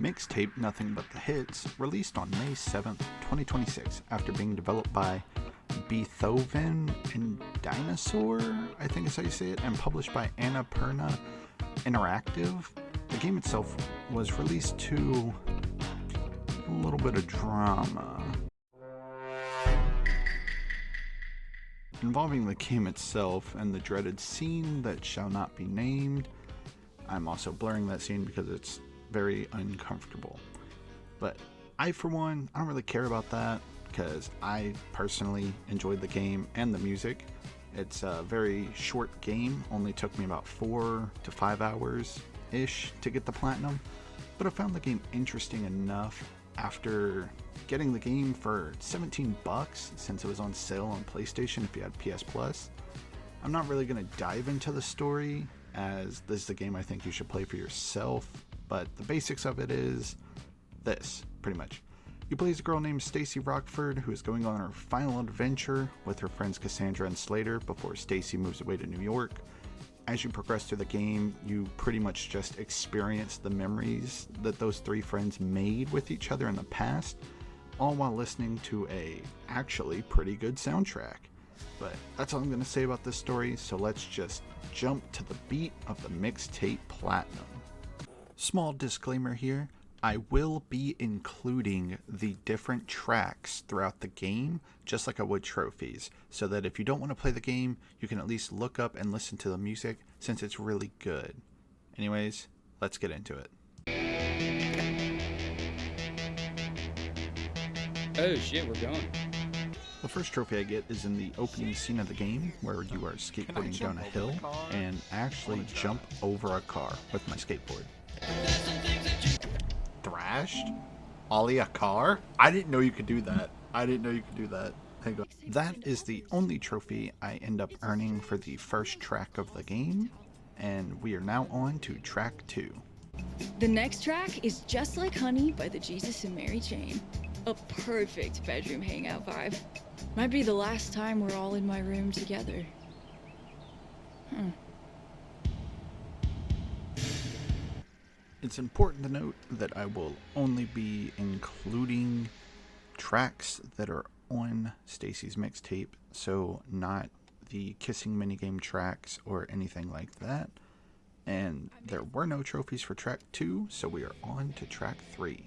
Mixtape Nothing But the Hits released on May 7th, 2026 after being developed by Beethoven and Dinosaur, I think is how you say it, and published by Annapurna Interactive. The game itself was released to a little bit of drama involving the game itself and the dreaded scene that shall not be named. I'm also blurring that scene because it's very uncomfortable. But for one, I don't really care about that because I personally enjoyed the game and the music. It's a very short game, only took me about 4 to 5 hours-ish to get the platinum, but I found the game interesting enough after getting the game for $17 since it was on sale on PlayStation if you had PS Plus. I'm not really going to dive into the story as this is a game I think you should play for yourself, but the basics of it is this, pretty much. You play as a girl named Stacy Rockford who is going on her final adventure with her friends Cassandra and Slater before Stacy moves away to New York. As you progress through the game, you pretty much just experience the memories that those three friends made with each other in the past, all while listening to a actually pretty good soundtrack. But that's all I'm going to say about this story, so let's just jump to the beat of the Mixtape Platinum. Small disclaimer here, I will be including the different tracks throughout the game, just like I would trophies, so that if you don't want to play the game, you can at least look up and listen to the music, since it's really good. Anyways, let's get into it. Oh shit, we're going. The first trophy I get is in the opening scene of the game, where you are skateboarding down a hill and actually jump over a car with my skateboard. Thrashed? Ollie a car? I didn't know you could do that. Hang on. That is the only trophy I end up earning for the first track of the game, and we are now on to track 2. The next track is Just Like Honey by the Jesus and Mary Chain. A perfect bedroom hangout vibe. Might be the last time we're all in my room together. It's important to note that I will only be including tracks that are on Stacy's mixtape, so not the kissing minigame tracks or anything like that. And there were no trophies for track 2, so we are on to track 3.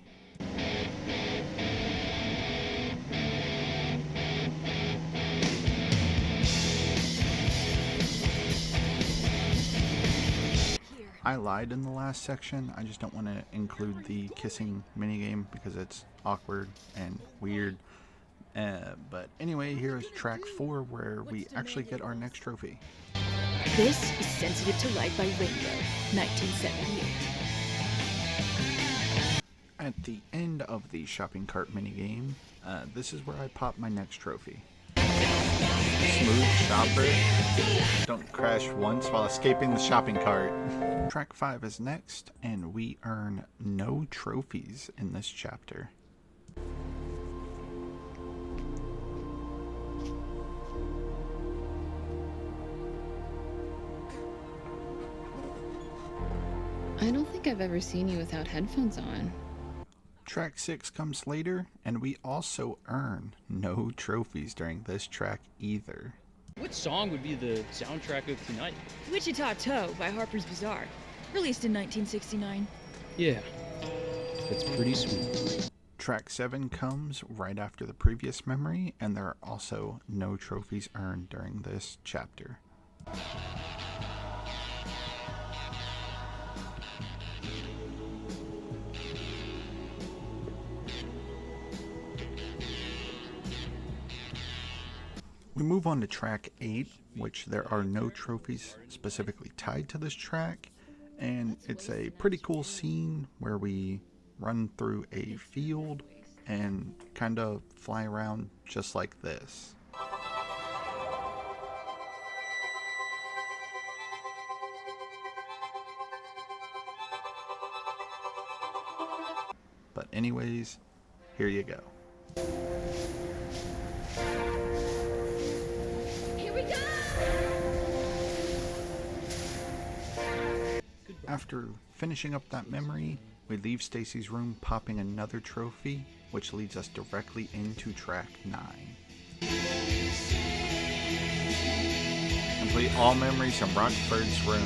I lied in the last section. I just don't want to include the kissing minigame because it's awkward and weird. But anyway, here is track 4 where we actually get our next trophy. This is Sensitive to Light by Rainbow, 1978. At the end of the shopping cart minigame, this is where I pop my next trophy. Smooth shopper. Don't crash once while escaping the shopping cart. Track 5 is next, and we earn no trophies in this chapter. I don't think I've ever seen you without headphones on. Track 6 comes later, and we also earn no trophies during this track either. What song would be the soundtrack of tonight? Wichita Toe by Harper's Bazaar, released in 1969. Yeah, that's pretty sweet. Track 7 comes right after the previous memory, and there are also no trophies earned during this chapter. We move on to track 8, which there are no trophies specifically tied to this track, and it's a pretty cool scene where we run through a field and kind of fly around just like this. But anyways, here you go. After finishing up that memory, We leave Stacy's room popping another trophy, which leads us directly into track 9. Complete all memories from Rockford's room.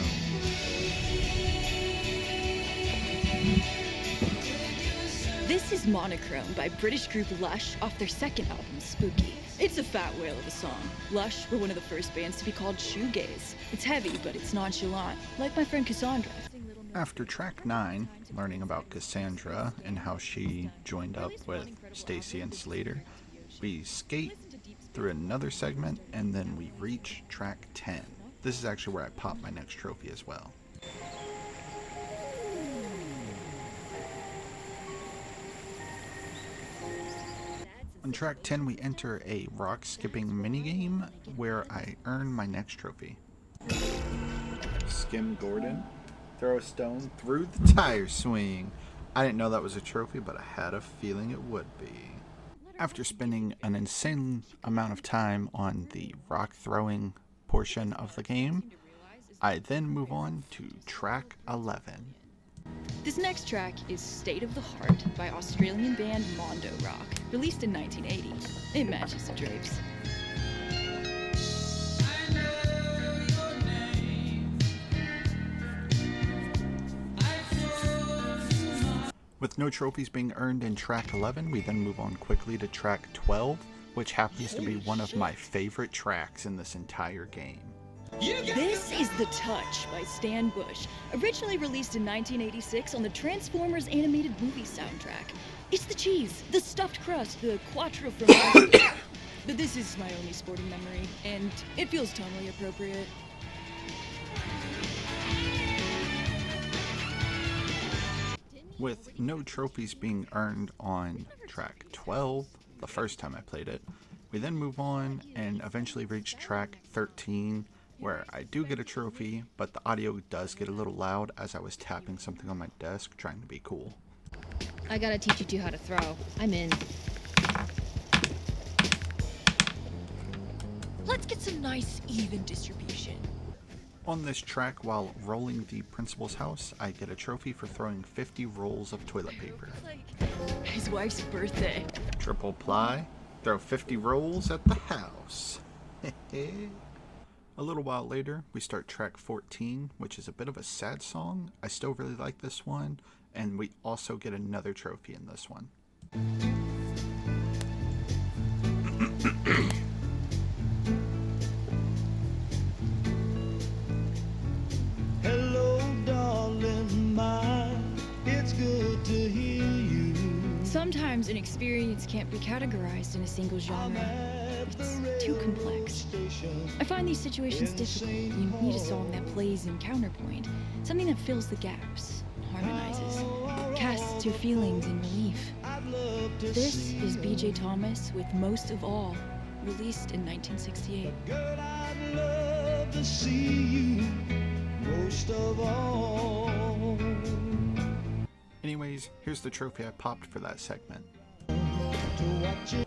This is Monochrome by British group Lush off their second album, Spooky. It's a fat whale of a song. Lush were one of the first bands to be called shoegaze. It's heavy, but it's nonchalant, like my friend Cassandra. After track 9, learning about Cassandra and how she joined up with Stacy and Slater, we skate through another segment and then we reach track 10. This is actually where I pop my next trophy as well. On track 10, we enter a rock skipping minigame where I earn my next trophy. Skim Gordon, throw a stone through the tire swing. I didn't know that was a trophy, but I had a feeling it would be. After spending an insane amount of time on the rock throwing portion of the game, I then move on to track 11. This next track is State of the Heart by Australian band Mondo Rock, released in 1980. It matches the drapes. With no trophies being earned in track 11, we then move on quickly to track 12, which happens to be one of my favorite tracks in this entire game. This is The Touch by Stan Bush, originally released in 1986 on the Transformers animated movie soundtrack. It's the cheese, the stuffed crust, the quattro formaggio. But this is my only sporting memory, and it feels tonally appropriate. With no trophies being earned on track 12, the first time I played it, we then move on and eventually reach track 13, where I do get a trophy, but the audio does get a little loud as I was tapping something on my desk trying to be cool. I gotta teach you two how to throw. I'm in. Let's get some nice, even distribution. On this track, while rolling the principal's house, I get a trophy for throwing 50 rolls of toilet paper. His wife's birthday. Triple ply, throw 50 rolls at the house. A little while later, we start track 14, which is a bit of a sad song. I still really like this one, and we also get another trophy in this one. Hello, darling mine. It's good to hear you. Sometimes an experience can't be categorized in a single genre. It's too complex. I find these situations difficult. You need a song that plays in counterpoint, something that fills the gaps, harmonizes, casts your feelings in relief. This is B.J. Thomas with Most of All, released in 1968. Girl, I'd love to see you most of all. Anyways, here's the trophy I popped for that segment. To watch you.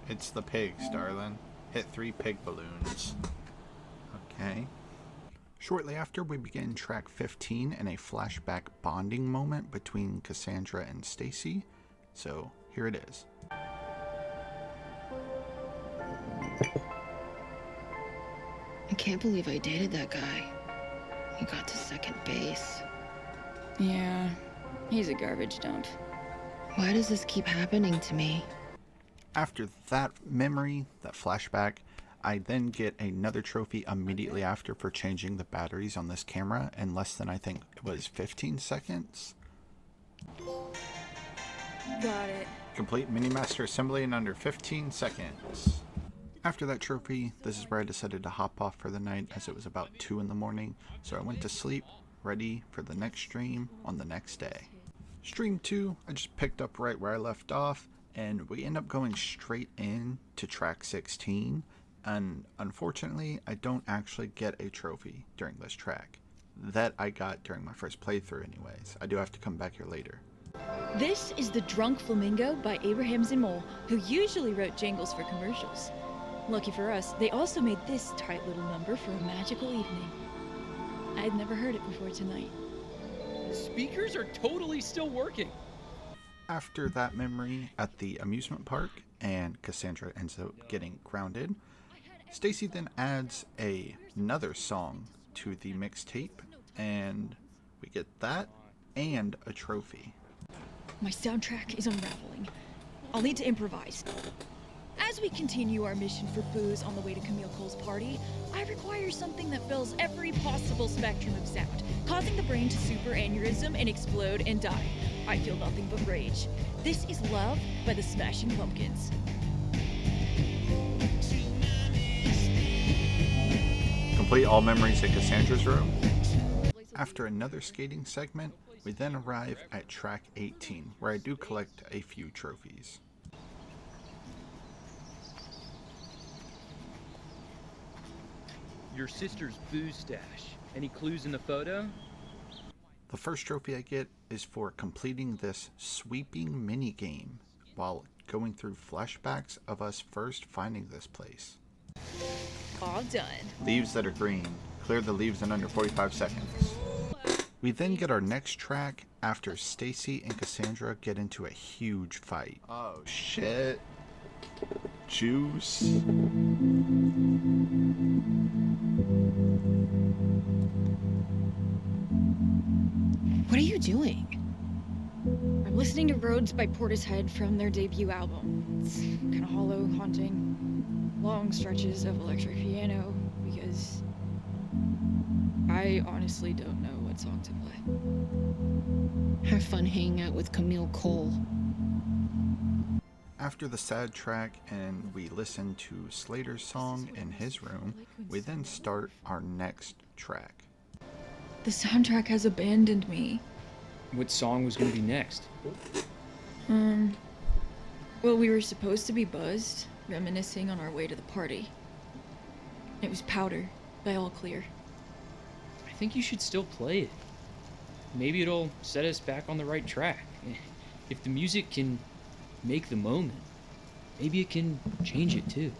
It's the pigs, darling. Hit 3 pig balloons. Okay. Shortly after, we begin track 15 in a flashback bonding moment between Cassandra and Stacy. So, here it is. I can't believe I dated that guy. He got to second base. Yeah, he's a garbage dump. Why does this keep happening to me? After that memory, that flashback, I then get another trophy immediately after for changing the batteries on this camera in less than, I think it was 15 seconds. Got it. Complete Minimaster assembly in under 15 seconds. After that trophy, this is where I decided to hop off for the night as it was about 2 in the morning, so I went to sleep, ready for the next stream on the next day. Stream 2, I just picked up right where I left off, and we end up going straight in to track 16, and unfortunately, I don't actually get a trophy during this track. That I got during my first playthrough anyways. I do have to come back here later. This is The Drunk Flamingo by Abraham Zimmel, who usually wrote jingles for commercials. Lucky for us, they also made this tight little number for a magical evening. I had never heard it before tonight. Speakers are totally still working. After that memory at the amusement park and Cassandra ends up getting grounded, Stacy then adds another song to the mixtape, and we get that and a trophy. My soundtrack is unraveling. I'll need to improvise. As we continue our mission for booze on the way to Camille Cole's party, I require something that fills every possible spectrum of sound, causing the brain to super aneurysm and explode and die. I feel nothing but rage. This is Love by the Smashing Pumpkins. Complete all memories in Cassandra's room. After another skating segment, we then arrive at track 18, where I do collect a few trophies. Your sister's booze stash. Any clues in the photo? The first trophy I get is for completing this sweeping mini game while going through flashbacks of us first finding this place. All done. Leaves that are green. Clear the leaves in under 45 seconds. We then get our next track after Stacy and Cassandra get into a huge fight. Oh shit. Juice. What are you doing? I'm listening to Roads by Portishead from their debut album. It's kind of hollow, haunting, long stretches of electric piano because I honestly don't know what song to play. Have fun hanging out with Camille Cole. After the sad track and we listen to Slater's song in his room, we then start our next track. The soundtrack has abandoned me. What song was going to be next? Well, we were supposed to be buzzed, reminiscing on our way to the party. It was Powder by All Clear. I think you should still play it. Maybe it'll set us back on the right track. If the music can make the moment, maybe it can change it too.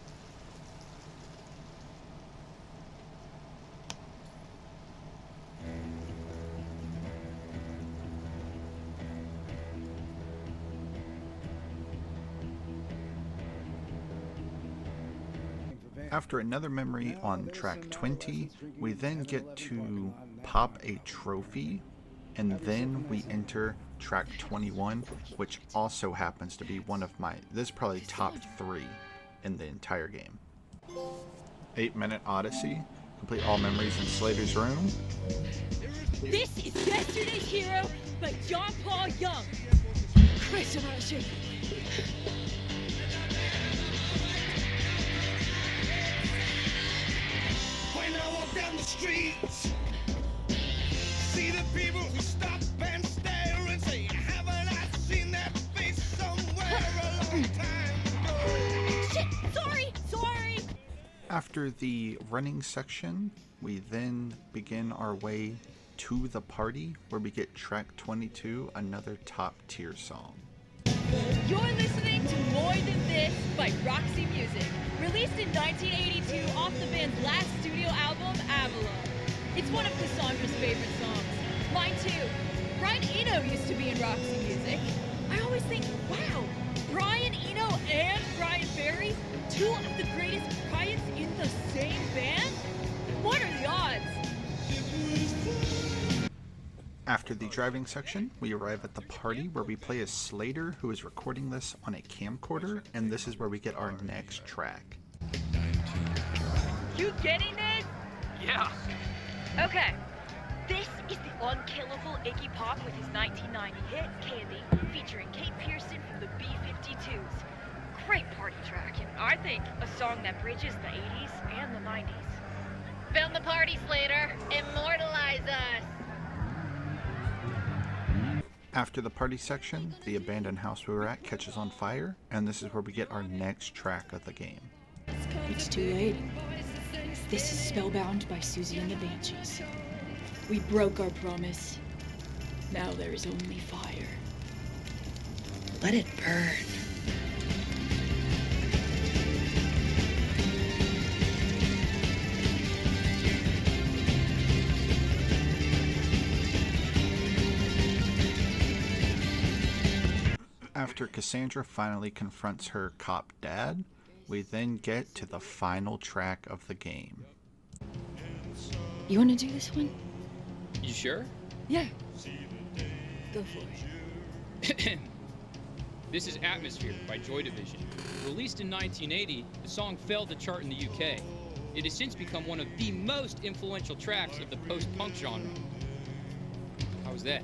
After another memory on track 20, we then get to pop a trophy, and then we enter track 21, which also happens to be one of my, this is probably top 3 in the entire game. 8-minute Odyssey, complete all memories in Slater's room. This is Yesterday's Hero by John Paul Young. Christ, I'm out of shape. When I walk down the streets, see the people who stop and stare and say, haven't I seen that face somewhere a long time ago? Shit, sorry. After the running section, we then begin our way to the party, where we get track 22, another top tier song. You're listening to More Than This by Roxy Music, released in 1982 off the band's last studio album, Avalon. It's one of Cassandra's favorite songs. Mine too. Brian Eno used to be in Roxy Music. I always think, wow, Brian Eno and Brian Ferry, two of the greatest Bryans in the same band? What are the odds? After the driving section, we arrive at the party where we play as Slater, who is recording this on a camcorder, and this is where we get our next track. You getting this? Yeah. Okay. This is the unkillable Iggy Pop with his 1990 hit, Candy, featuring Kate Pearson from the B-52s. Great party track, and I think a song that bridges the 80s and the 90s. Film the party, Slater. Immortalize us. After the party section, the abandoned house we were at catches on fire, and this is where we get our next track of the game. It's too late. This is Spellbound by Susie and the Banshees. We broke our promise. Now there is only fire. Let it burn. After Cassandra finally confronts her cop dad, we then get to the final track of the game. You want to do this one? You sure? Yeah. Go for it. This is Atmosphere by Joy Division. Released in 1980, the song failed to chart in the UK. It has since become one of the most influential tracks of the post-punk genre. How was that?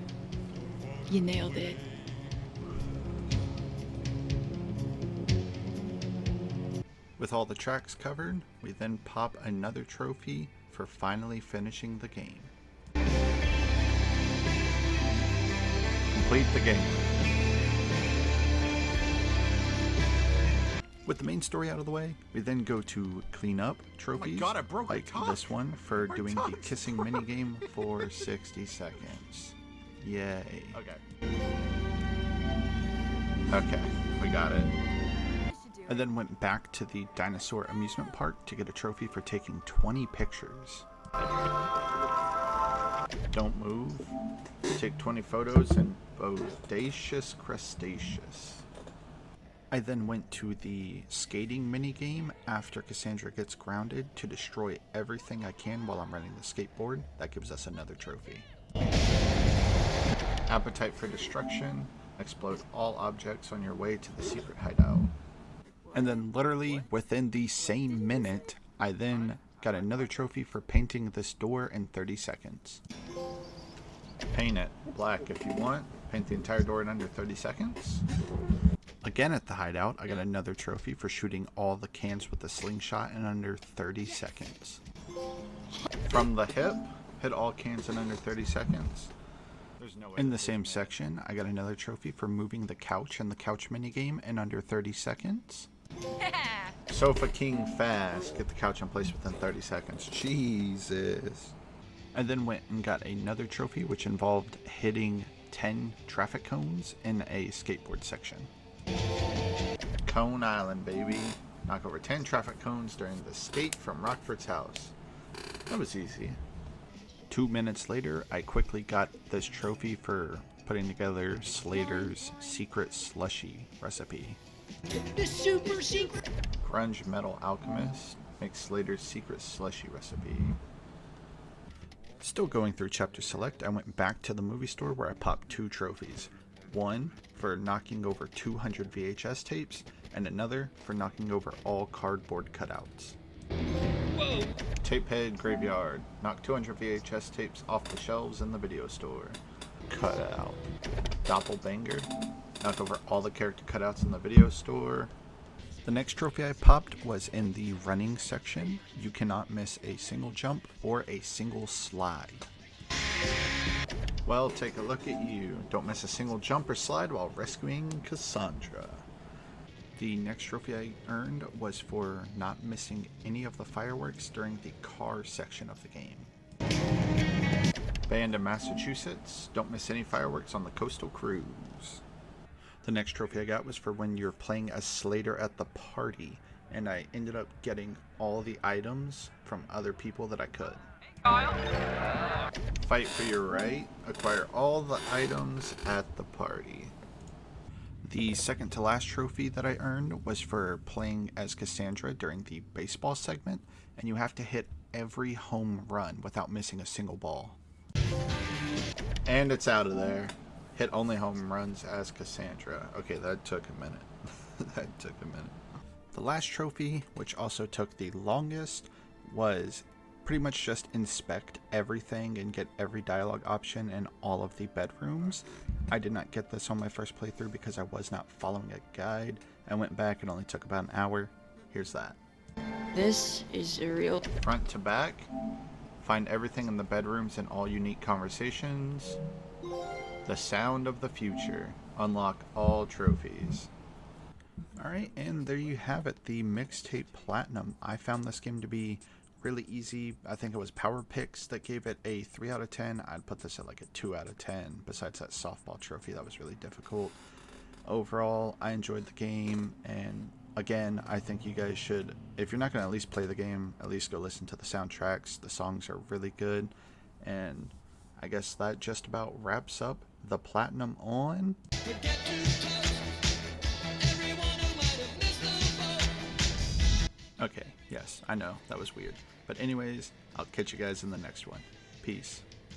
You nailed it. With all the tracks covered, we then pop another trophy for finally finishing the game. Complete the game. With the main story out of the way, we then go to clean up trophies, God, I broke my like tongue. this one for My doing the tongue. kissing minigame for 60 seconds. Yay. Okay. Okay, we got it. I then went back to the dinosaur amusement park to get a trophy for taking 20 pictures. Don't move. Take 20 photos and bodacious crustaceous. I then went to the skating minigame after Cassandra gets grounded to destroy everything I can while I'm running the skateboard. That gives us another trophy. Appetite for destruction. Explode all objects on your way to the secret hideout. And then literally within the same minute, I then got another trophy for painting this door in 30 seconds. Paint it black if you want. Paint the entire door in under 30 seconds. Again at the hideout, I got another trophy for shooting all the cans with a slingshot in under 30 seconds. From the hip, hit all cans in under 30 seconds. In the same section, I got another trophy for moving the couch in the couch minigame in under 30 seconds. Sofa King fast. Get the couch in place within 30 seconds. Jesus. I then went and got another trophy which involved hitting 10 traffic cones in a skateboard section. Cone Island, baby. Knock over 10 traffic cones during the skate from Rockford's house. That was easy. 2 minutes later, I quickly got this trophy for putting together Slater's secret slushy recipe. The super secret. Grunge Metal Alchemist makes Slater's secret slushy recipe. Still going through chapter select, I went back to the movie store where I popped 2 trophies. One for knocking over 200 VHS tapes, and another for knocking over all cardboard cutouts. Whoa! Tapehead Graveyard. Knock 200 VHS tapes off the shelves in the video store. Cutout. Doppelbanger. Knock over all the character cutouts in the video store. The next trophy I popped was in the running section. You cannot miss a single jump or a single slide. Well, take a look at you. Don't miss a single jump or slide while rescuing Cassandra. The next trophy I earned was for not missing any of the fireworks during the car section of the game. Band in Massachusetts. Don't miss any fireworks on the coastal cruise. The next trophy I got was for when you're playing as Slater at the party, and I ended up getting all the items from other people that I could. Fight for your right. Acquire all the items at the party. The second to last trophy that I earned was for playing as Cassandra during the baseball segment, and you have to hit every home run without missing a single ball. And it's out of there. Hit only home runs as Cassandra. Okay, that took a minute. That took a minute. The last trophy, which also took the longest, was pretty much just inspect everything and get every dialogue option in all of the bedrooms. I did not get this on my first playthrough because I was not following a guide. I went back, it only took about an hour. Here's that. This is a real... Front to back. Find everything in the bedrooms and all unique conversations. The sound of the future. Unlock all trophies. Alright, and there you have it, the Mixtape Platinum. I found this game to be really easy. I think it was Power Picks that gave it a 3 out of 10. I'd put this at like a 2 out of 10, besides that softball trophy that was really difficult. Overall, I enjoyed the game, and again, I think you guys should, if you're not going to at least play the game, at least go listen to the soundtracks. The songs are really good, and I guess that just about wraps up the Platinum on... We get too close. Okay, yes, I know, that was weird. But anyways, I'll catch you guys in the next one. Peace.